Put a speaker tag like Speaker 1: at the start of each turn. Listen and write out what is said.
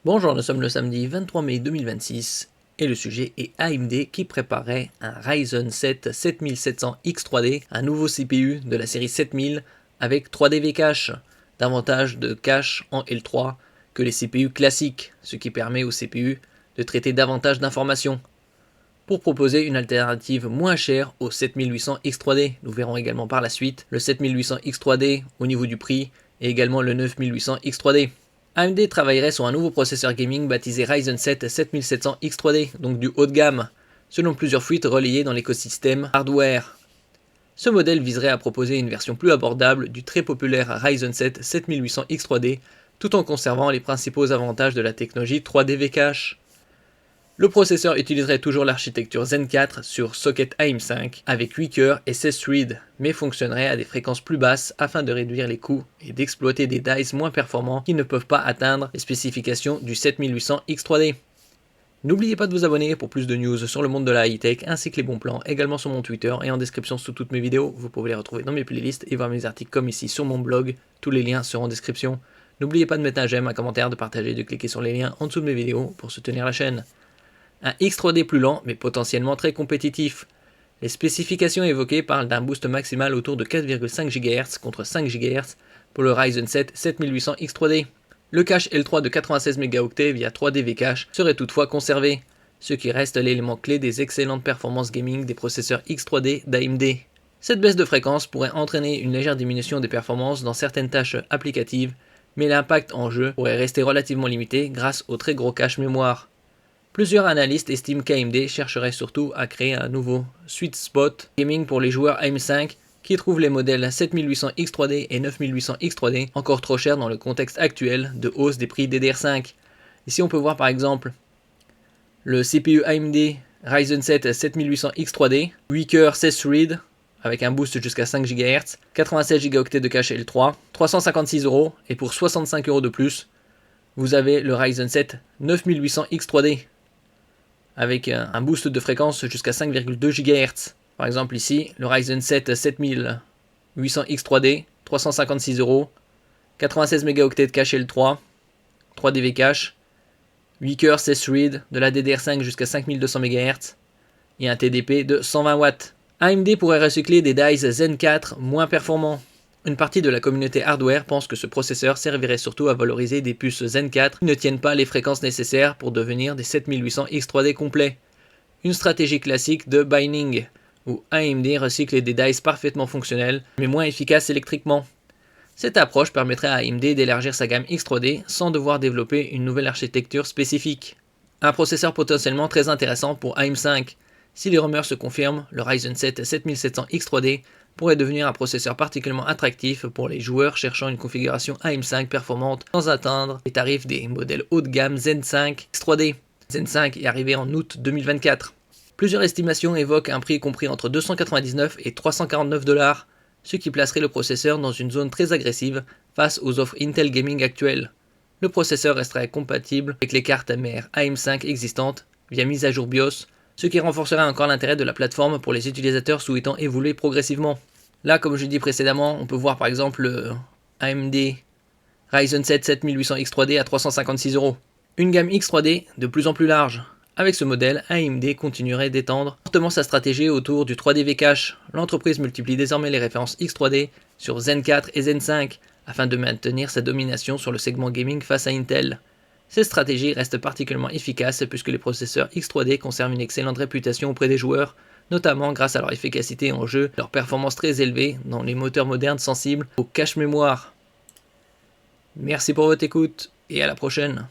Speaker 1: Bonjour, nous sommes le samedi 23 mai 2026 et le sujet est AMD qui préparait un Ryzen 7 7700X3D, un nouveau CPU de la série 7000 avec 3D V-Cache, davantage de cache en L3 que les CPU classiques, ce qui permet aux CPU de traiter davantage d'informations. Pour proposer une alternative moins chère au 7800X3D, nous verrons également par la suite le 7800X3D au niveau du prix et également le 9800X3D. AMD travaillerait sur un nouveau processeur gaming baptisé Ryzen 7 7700X3D, donc du haut de gamme, selon plusieurs fuites relayées dans l'écosystème hardware. Ce modèle viserait à proposer une version plus abordable du très populaire Ryzen 7 7800X3D, tout en conservant les principaux avantages de la technologie 3D V-Cache. Le processeur utiliserait toujours l'architecture Zen 4 sur socket AM5 avec 8 cœurs et 16 threads, mais fonctionnerait à des fréquences plus basses afin de réduire les coûts et d'exploiter des dies moins performants qui ne peuvent pas atteindre les spécifications du 7800X3D. N'oubliez pas de vous abonner pour plus de news sur le monde de la high-tech ainsi que les bons plans, également sur mon Twitter et en description sous toutes mes vidéos. Vous pouvez les retrouver dans mes playlists et voir mes articles comme ici sur mon blog. Tous les liens seront en description. N'oubliez pas de mettre un j'aime, un commentaire, de partager et de cliquer sur les liens en dessous de mes vidéos pour soutenir la chaîne. Un X3D plus lent mais potentiellement très compétitif. Les spécifications évoquées parlent d'un boost maximal autour de 4,5 GHz contre 5 GHz pour le Ryzen 7 7800X3D. Le cache L3 de 96 mégaoctets via 3D V-Cache serait toutefois conservé, ce qui reste l'élément clé des excellentes performances gaming des processeurs X3D d'AMD. Cette baisse de fréquence pourrait entraîner une légère diminution des performances dans certaines tâches applicatives, mais l'impact en jeu pourrait rester relativement limité grâce au très gros cache mémoire. Plusieurs analystes estiment qu'AMD chercherait surtout à créer un nouveau sweet spot gaming pour les joueurs AM5 qui trouvent les modèles 7800X3D et 9800X3D encore trop chers dans le contexte actuel de hausse des prix DDR5. Ici on peut voir par exemple le CPU AMD Ryzen 7 7800X3D, 8 cœurs 16 threads avec un boost jusqu'à 5 GHz, 96 Go de cache L3, 356 € et pour 65 € de plus, vous avez le Ryzen 7 9800X3D. Avec un boost de fréquence jusqu'à 5,2 GHz. Par exemple ici, le Ryzen 7 7800X3D, 356 €, 96 mégaoctets de cache L3, 3D V-Cache, 8 cœurs 16 threads, de la DDR5 jusqu'à 5200 MHz et un TDP de 120 watts. AMD pourrait recycler des dies Zen 4 moins performants. Une partie de la communauté hardware pense que ce processeur servirait surtout à valoriser des puces Zen 4 qui ne tiennent pas les fréquences nécessaires pour devenir des 7800X3D complets. Une stratégie classique de binning, où AMD recycle des dies parfaitement fonctionnels mais moins efficaces électriquement. Cette approche permettrait à AMD d'élargir sa gamme X3D sans devoir développer une nouvelle architecture spécifique. Un processeur potentiellement très intéressant pour AM5. Si les rumeurs se confirment, le Ryzen 7 7700X3D pourrait devenir un processeur particulièrement attractif pour les joueurs cherchant une configuration AM5 performante sans atteindre les tarifs des modèles haut de gamme Zen 5 X3D. Zen 5 est arrivé en août 2024. Plusieurs estimations évoquent un prix compris entre 299 et 349 $, ce qui placerait le processeur dans une zone très agressive face aux offres Intel Gaming actuelles. Le processeur resterait compatible avec les cartes mères AM5 existantes via mise à jour BIOS, ce qui renforcerait encore l'intérêt de la plateforme pour les utilisateurs souhaitant évoluer progressivement. Là, comme je l'ai dit précédemment, on peut voir par exemple le AMD Ryzen 7 7800X3D à 356 €. Une gamme X3D de plus en plus large. Avec ce modèle, AMD continuerait d'étendre fortement sa stratégie autour du 3D V-Cache. L'entreprise multiplie désormais les références X3D sur Zen 4 et Zen 5 afin de maintenir sa domination sur le segment gaming face à Intel. Cette stratégie reste particulièrement efficace puisque les processeurs X3D conservent une excellente réputation auprès des joueurs, notamment grâce à leur efficacité en jeu, leur performance très élevée dans les moteurs modernes sensibles au cache mémoire. Merci pour votre écoute et à la prochaine.